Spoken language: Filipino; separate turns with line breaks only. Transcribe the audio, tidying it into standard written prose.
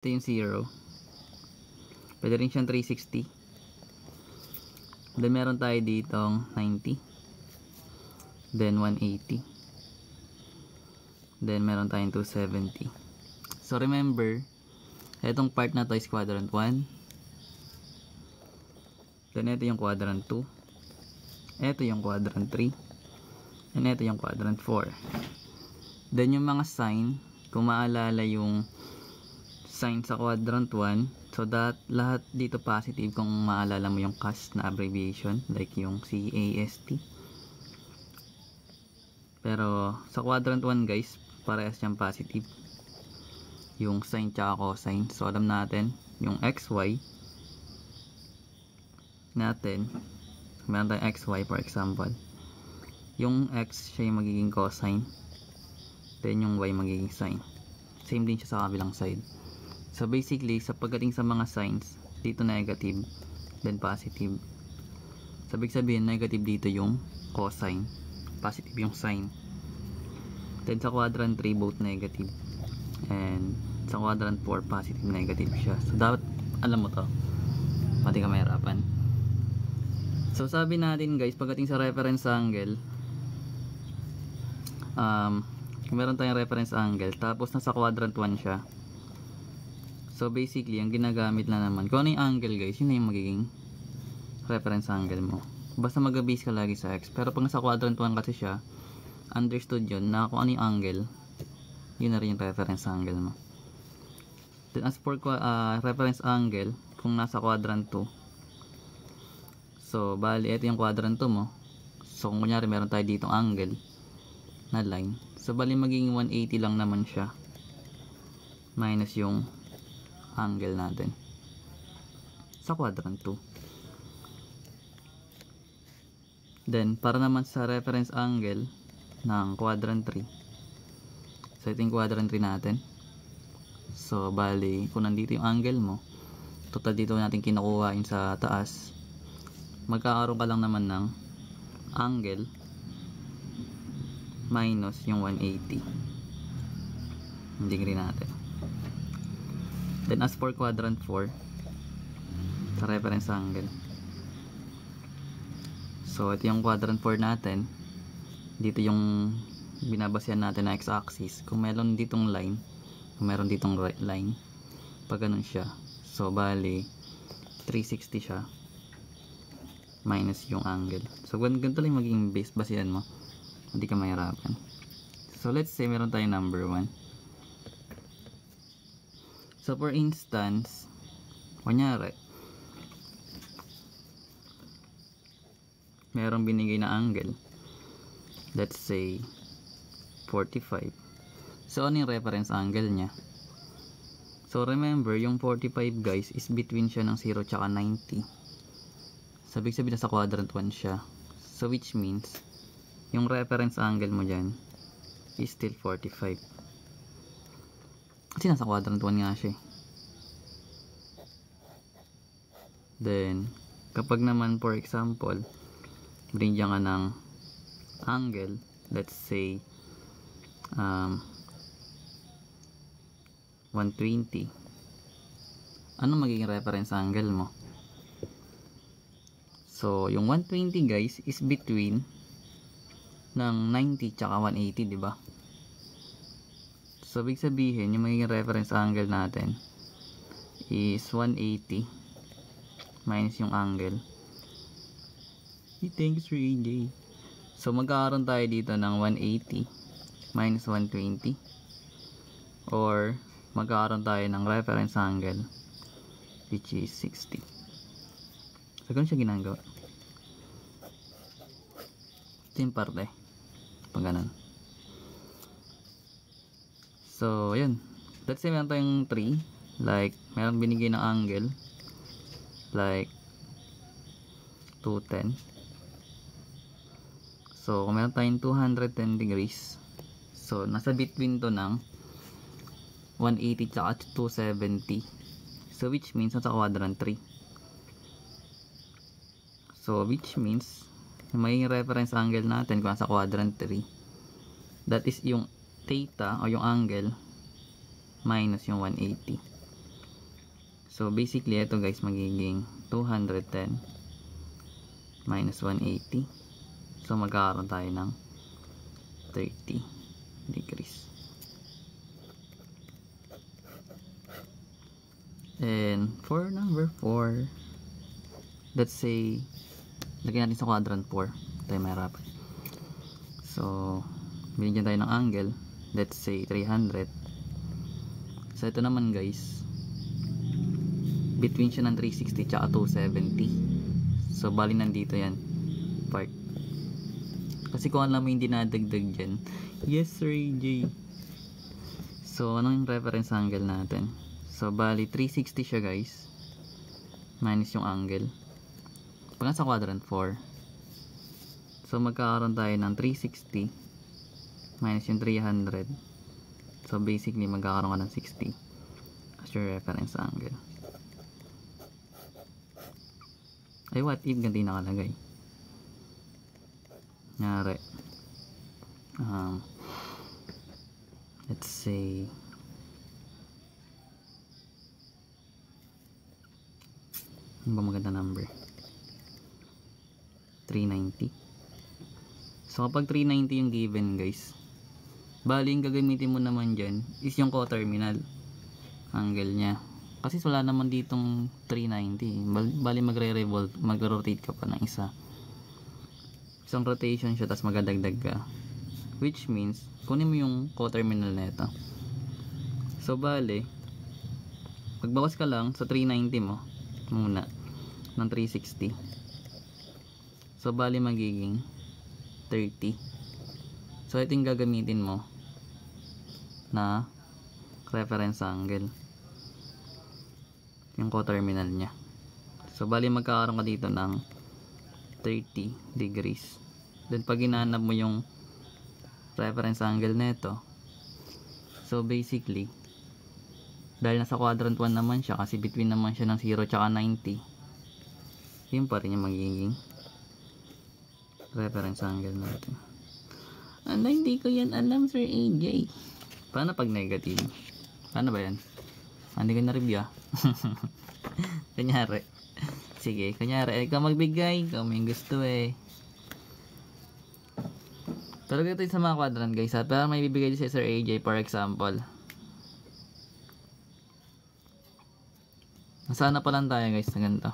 Ito yung 0. Pwede rin siyang 360. Then meron tayo ditong 90. Then 180. Then meron tayong 270. So remember, itong part na to is quadrant 1. Then ito yung quadrant 2. Ito yung quadrant 3. And ito yung quadrant 4. Then yung mga sign, kung maalala yung sign sa quadrant 1, so lahat dito positive kung maalala mo yung CAST na abbreviation, like yung CAST. Pero sa quadrant 1 guys, parehas siyang positive. Yung sine tsaka cosine. So alam natin, yung XY natin, meron tayong XY for example. Yung X siya yung magiging cosine. Then yung Y magiging sine. Same din siya sa kabilang side. So basically, sa pagdating sa mga signs, dito negative, then positive. Sabi sabihin, negative dito yung cosine, positive yung sine. Then sa quadrant 3, both negative. And sa quadrant 4, positive, negative siya. So dapat alam mo to. Pati ka mahirapan. So sabi natin guys, pagdating sa reference angle, meron tayong reference angle, tapos nasa quadrant 1 siya. So basically, ang ginagamit na naman, kung ano yung angle guys, yun na yung magiging reference angle mo. Basta mag-base ka lagi sa X. Pero pag nasa quadrant 1 kasi siya, understood yun na kung ano yung angle, yun na rin yung reference angle mo. Then as for reference angle, kung nasa quadrant 2, so bali, ito yung quadrant 2 mo. So kung kunyari meron tayo ditong angle na line, so bali magiging 180 lang naman siya minus yung angle natin sa quadrant 2. Then para naman sa reference angle ng quadrant 3, so ito yung quadrant 3 natin. So bali, kung nandito yung angle mo, total dito natin kinukuha yun sa taas, magkakaroon ka lang naman ng angle minus yung 180 yung degree natin. Then as for quadrant 4, sa reference angle, so ito yung quadrant 4 natin. Dito yung binabasihan natin na x-axis. Kung meron ditong line, kung meron ditong line, pag ganun siya, so bali 360 siya minus yung angle. So ganito lang magiging basihan mo, hindi ka mahirapan. So let's say meron tayong number 1. So for instance, kunyari merong binigay na angle, let's say 45. So ano yung reference angle nya? So remember, yung 45 guys is between siya ng 0 tsaka 90. Sabi sabihin na sa quadrant 1 siya. So which means yung reference angle mo dyan is still 45. Kasi nasa quadrant 1 nga siya. Then kapag naman for example, binigyan ka ng angle, let's say 120, ano magiging reference angle mo? So yung 120 guys is between ng 90 tsaka 180, diba? So ibig sabihin, yung magiging reference angle natin is 180 minus yung angle. Thanks for AJ. So magkakaroon tayo dito ng 180 minus 120, or magkakaroon tayo ng reference angle which is 60. So ganun siya ginagawa. Ito yung parte pag ganun. So yun, let's say meron tayong 3, like meron binigay ng angle like 210. So kung meron tayong 210 degrees, so nasa between to ng 180 tsaka 270. So which means nasa quadrant 3. So which means may reference angle natin kung nasa quadrant 3, that is yung theta o yung angle minus yung 180. So basically ito guys magiging 210 minus 180. So magkakaroon tayo ng 30 degrees. And for number 4, let's say lagyan natin sa quadrant 4. Tayo mahirapan. So binigyan tayo ng angle, let's say 300. So ito naman guys, between siya ng 360 tsaka 270. So bali nandito yan part. Kasi kung alam mo hindi nadagdag dyan. Yes sir AJ. So anong yung reference angle natin? So bali 360 siya guys, minus yung angle pag nasa quadrant 4. So magkakaroon tayo ng 360 minus yung 300. So basically magkakaroon ka ng 60 as your reference angle. Ay what if ganti nakalagay? Nyari let's say ano ba maganda number? 390. So kapag 390 yung given guys, bali yung gagamitin mo naman dyan is yung coterminal angle nya. Kasi wala naman ditong 390. Bali magre-revolve, mag-rotate ka pa ng isa. Isang rotation siya, tapos magadagdag ka. Which means, kunin mo yung coterminal na ito. So bali, magbawas ka lang sa 390 mo muna ng 360. So bali magiging 30. So ito yung gagamitin mo na reference angle, yung coterminal nya. So bali magkakaroon ka dito ng 30 degrees. Then pag hinanap mo yung reference angle nito, so basically dahil nasa quadrant 1 naman siya, kasi between naman siya ng 0 tsaka 90, yun pa rin yung magiging reference angle natin. Ano, hindi ko yan alam sir AJ. Paano pag negative? Paano ba yan? Hindi ko na-review kunyari. Sige, kunyari ikaw magbigay, ikaw may gusto eh. Pero ito sa mga quadrant guys ha. Pero may bibigay si sir AJ for example. Nasana pa lang tayo guys na ganito.